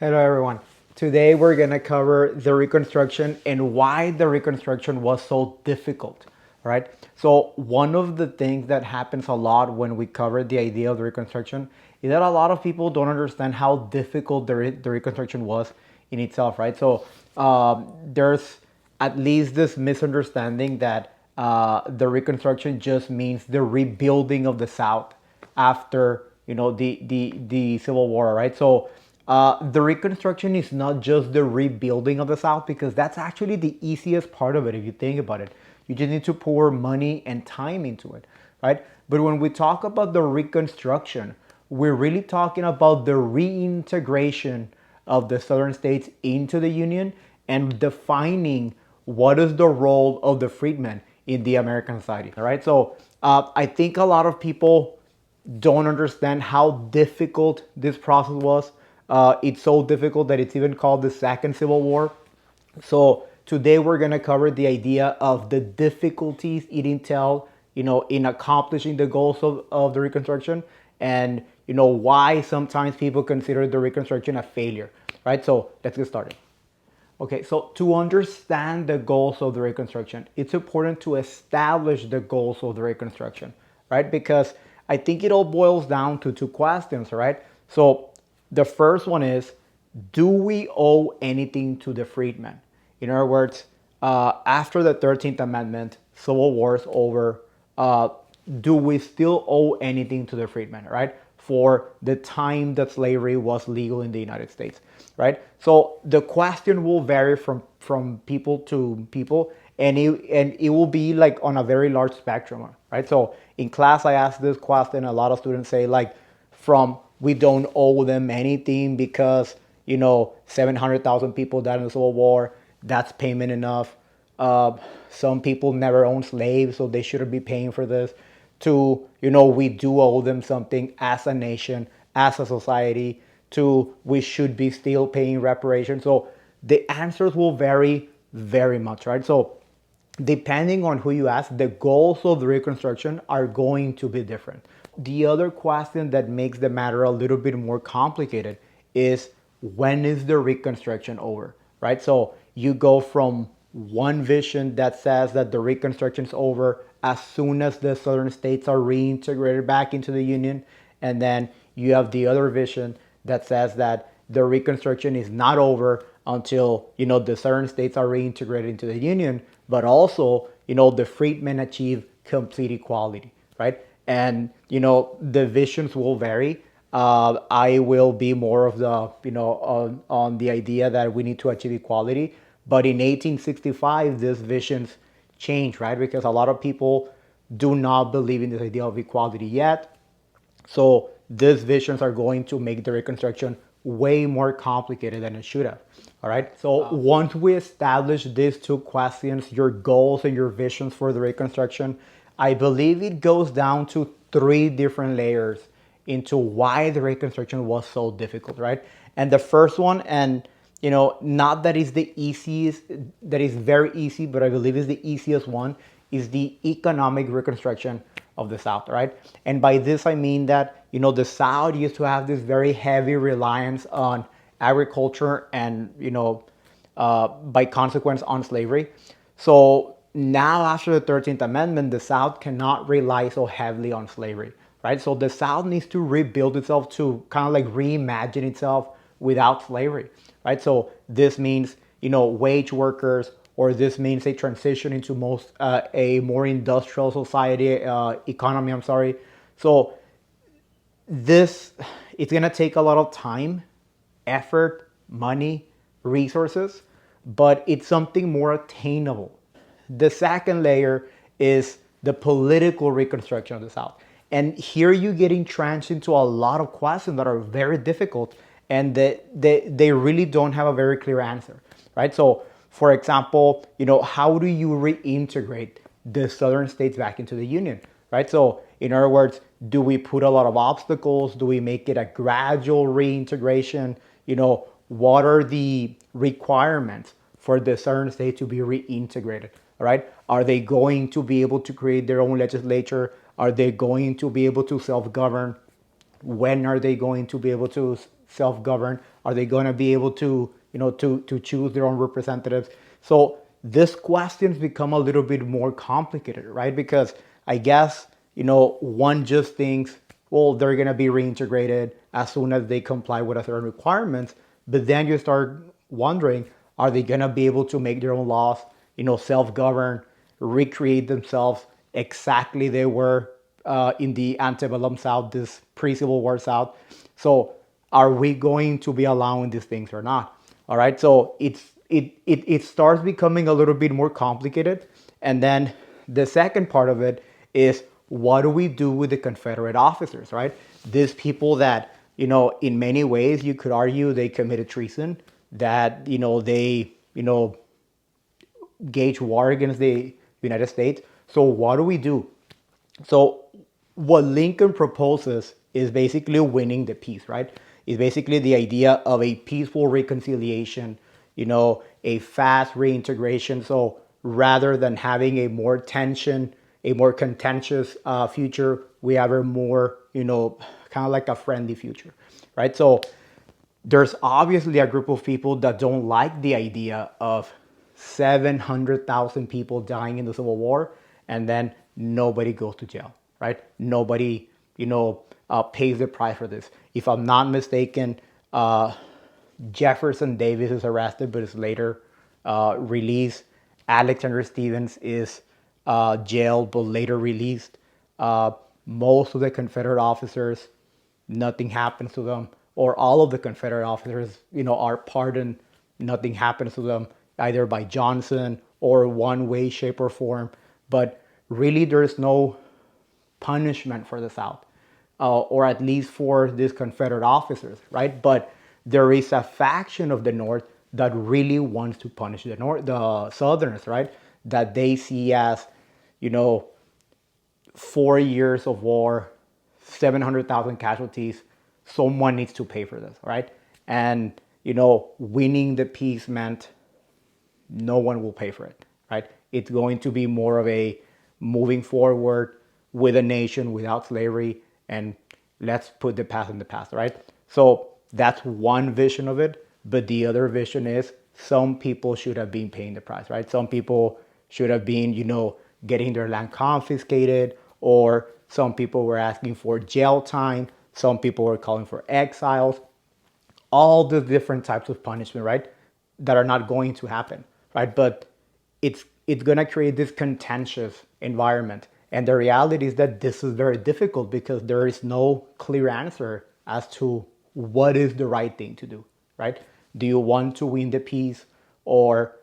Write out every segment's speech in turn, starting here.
Hello, everyone. Today we're going to cover the Reconstruction and why the Reconstruction was so difficult, right? So, one of the things that happens a lot when we cover the idea of the Reconstruction is that a lot of people don't understand how difficult the Reconstruction was in itself, right? So, there's at least this misunderstanding that the Reconstruction just means the rebuilding of the South after the Civil War, right? So the Reconstruction is not just the rebuilding of the South, because that's actually the easiest part of it if you think about it. You just need to pour money and time into it, right? But when we talk about the Reconstruction, we're really talking about the reintegration of the southern states into the Union and defining what is the role of the freedmen in the American society. All right. So I think a lot of people don't understand how difficult this process was. It's so difficult that it's even called the Second Civil War. So today we're going to cover the idea of the difficulties it entailed, in accomplishing the goals of the Reconstruction, and why sometimes people consider the Reconstruction a failure. Right. So let's get started. Okay, so to understand the goals of the Reconstruction, it's important to establish the goals of the Reconstruction, right? Because I think it all boils down to two questions, right? So the first one is, do we owe anything to the freedmen? In other words, after the 13th Amendment, Civil War is over, uh, do we still owe anything to the freedmen, right? For the time that slavery was legal in the United States, right? So the question will vary from people to people, and it will be like on a very large spectrum, right? So in class, I asked this question. A lot of students say like, from we don't owe them anything because 700,000 people died in the Civil War. That's payment enough. Uh, some people never owned slaves, so they shouldn't be paying for this. To, we do owe them something as a nation, as a society. To, we should be still paying reparations. So the answers will vary very much, right? So depending on who you ask, the goals of the Reconstruction are going to be different. The other question that makes the matter a little bit more complicated is, when is the Reconstruction over, right? So you go from one vision that says that the Reconstruction is over as soon as the southern states are reintegrated back into the Union, and then you have the other vision that says that the Reconstruction is not over until the southern states are reintegrated into the Union, but also the freedmen achieve complete equality, right? And the visions will vary. I will be more of the on the idea that we need to achieve equality, but in 1865 these visions change, right? Because a lot of people do not believe in this idea of equality yet. So these visions are going to make the Reconstruction way more complicated than it should have. All right. So once we establish these two questions, your goals and your visions for the Reconstruction, I believe it goes down to three different layers into why the Reconstruction was so difficult, right? And the first one, and not that is the easiest, that is very easy, but I believe is the easiest one, is the economic reconstruction of the South, right? And by this I mean that the South used to have this very heavy reliance on agriculture and by consequence on slavery. So now after the 13th Amendment, the South cannot rely so heavily on slavery, right? So the South needs to rebuild itself, to kind of like reimagine itself without slavery, right? So this means wage workers, or this means a transition into a more industrial society, economy. I'm sorry. So this, it's gonna take a lot of time, effort, money, resources, but it's something more attainable. The second layer is the political reconstruction of the South. And here you get entrenched into a lot of questions that are very difficult, and they really don't have a very clear answer, right? So, for example, how do you reintegrate the southern states back into the Union, right? So, in other words, do we put a lot of obstacles? Do we make it a gradual reintegration? What are the requirements for the southern state to be reintegrated? All right. Are they going to be able to create their own legislature? Are they going to be able to self-govern? When are they going to be able to self-govern? Are they going to be able to, to choose their own representatives? So these questions become a little bit more complicated, right? Because I guess, one just thinks, well, they're going to be reintegrated as soon as they comply with certain requirements. But then you start wondering, are they going to be able to make their own laws, self-govern, recreate themselves exactly they were in the antebellum South, this pre-Civil War South? So are we going to be allowing these things or not? All right, so it starts becoming a little bit more complicated. And then the second part of it is, what do we do with the Confederate officers, right? These people that, in many ways you could argue they committed treason, that, they, gauge war against the United States. So what do we do? So what Lincoln proposes is basically winning the peace, right? It's basically the idea of a peaceful reconciliation, a fast reintegration. So rather than having a more tension, a more contentious future, we have a more, kind of like a friendly future, right? So there's obviously a group of people that don't like the idea of 700,000 people dying in the Civil War and then nobody goes to jail, right? Nobody, pays the price for this. If I'm not mistaken, Jefferson Davis is arrested but is later released. Alexander Stevens is jailed but later released. Most of the Confederate officers, nothing happens to them, or all of the Confederate officers, are pardoned, nothing happens to them, either by Johnson or one way, shape, or form. But really, there's no punishment for the South, or at least for these Confederate officers, right? But there is a faction of the North that really wants to punish the Southerners, right? That they see as, you know, 4 years of war, 700,000 casualties. Someone needs to pay for this, right? And, winning the peace meant no one will pay for it, right? It's going to be more of a moving forward with a nation without slavery, and let's put the past in the past, right? So that's one vision of it. But the other vision is, some people should have been paying the price, right? Some people should have been, getting their land confiscated, or some people were asking for jail time. Some people were calling for exiles. All the different types of punishment, right? That are not going to happen, right? But it's gonna create this contentious environment. And the reality is that this is very difficult because there is no clear answer as to what is the right thing to do, right? Do you want to win the peace, or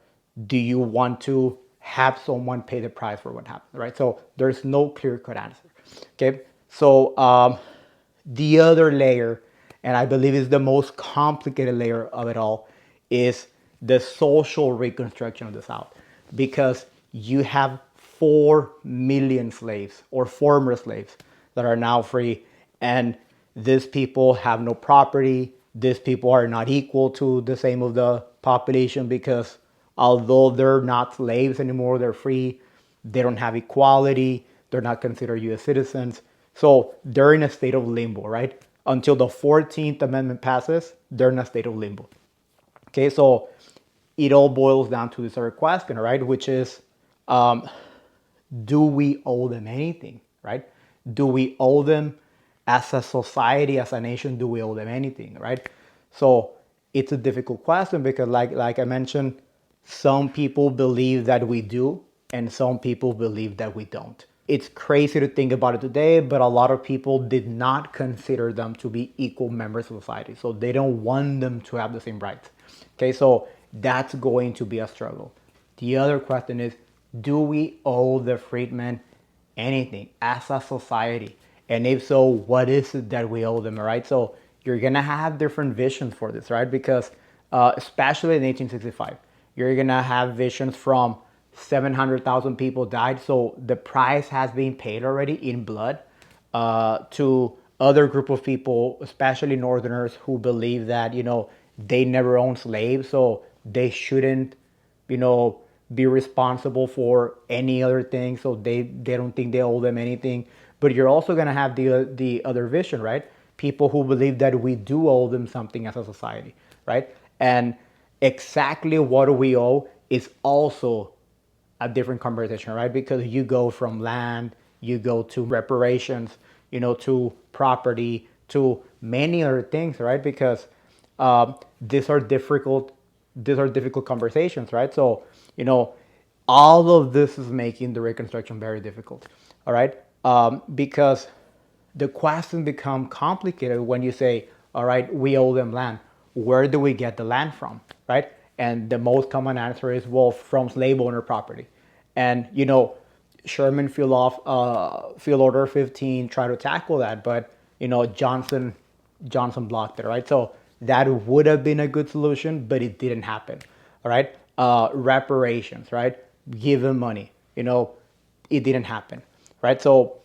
do you want to have someone pay the price for what happened, right? So there's no clear cut answer. Okay, so the other layer, and I believe is the most complicated layer of it all, is the social reconstruction of the South, because you have 4 million slaves or former slaves that are now free, and these people have no property. These people are not equal to the same of the population, because although they're not slaves anymore, they're free. They don't have equality. They're not considered U.S. citizens. So they're in a state of limbo, right? Until the 14th Amendment passes, they're in a state of limbo. Okay, so it all boils down to this other question, right? Which is, do we owe them anything, right? Do we owe them, as a society, as a nation, do we owe them anything, right? So it's a difficult question because, like I mentioned, some people believe that we do, and some people believe that we don't. It's crazy to think about it today, but a lot of people did not consider them to be equal members of society. So they don't want them to have the same rights. Okay, so that's going to be a struggle. The other question is, do we owe the freedmen anything as a society? And if so, what is it that we owe them, right? So you're gonna have different visions for this, right? Because especially in 1865, you're gonna have visions from 700,000 people died, so the price has been paid already in blood, to other group of people, especially Northerners, who believe that, they never owned slaves, so they shouldn't, be responsible for any other thing, so they don't think they owe them anything. But you're also gonna have the other vision, right? people who believe that we do owe them something as a society, right? And exactly what we owe is also a different conversation, right? Because you go from land, you go to reparations, to property, to many other things, right? Because these are difficult, conversations, right? So, all of this is making the reconstruction very difficult, all right? Because the questions become complicated when you say, all right, we owe them land. Where do we get the land from, right? And the most common answer is, well, from slave owner property. And, Sherman Field Order 15 tried to tackle that, but, Johnson blocked it, right? So that would have been a good solution, but it didn't happen, all right? Reparations, right? Give them money, it didn't happen, right? So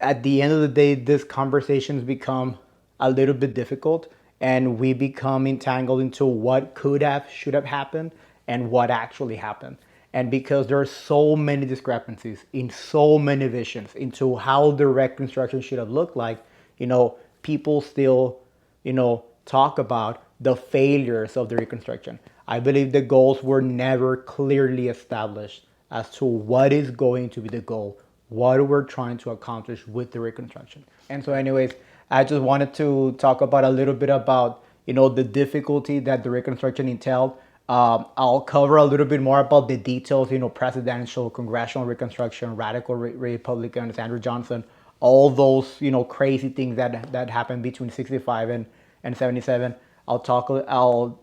at the end of the day, these conversations become a little bit difficult, and we become entangled into what could have, should have happened, and what actually happened. And because there are so many discrepancies in so many visions into how the Reconstruction should have looked like, people still, talk about the failures of the Reconstruction. I believe the goals were never clearly established as to what is going to be the goal, what we're trying to accomplish with the Reconstruction. And so, anyways, I just wanted to talk about a little bit about, the difficulty that the Reconstruction entailed. I'll cover a little bit more about the details, presidential, congressional Reconstruction, radical Republicans, Andrew Johnson, all those, crazy things that happened between 65 and 77. I'll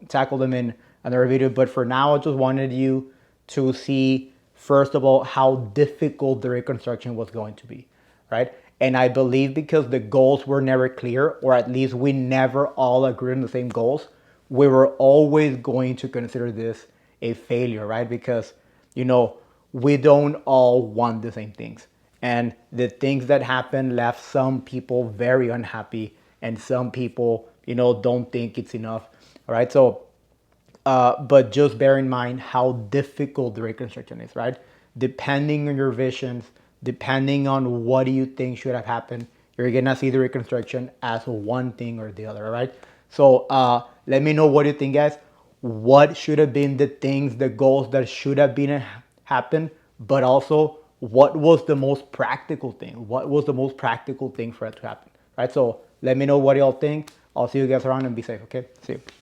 tackle them in another video, but for now, I just wanted you to see, first of all, how difficult the Reconstruction was going to be, right? And I believe because the goals were never clear, or at least we never all agreed on the same goals, we were always going to consider this a failure, right? Because, we don't all want the same things. And the things that happened left some people very unhappy, and some people, don't think it's enough. All right. So, but just bear in mind how difficult the Reconstruction is, right? Depending on your visions, depending on what do you think should have happened, you're gonna see the Reconstruction as one thing or the other, right? So let me know what you think, guys. What should have been the things, the goals that should have been happen, but also what was the most practical thing? What was the most practical thing for it to happen, right? So let me know what y'all think. I'll see you guys around and be safe, okay? See you.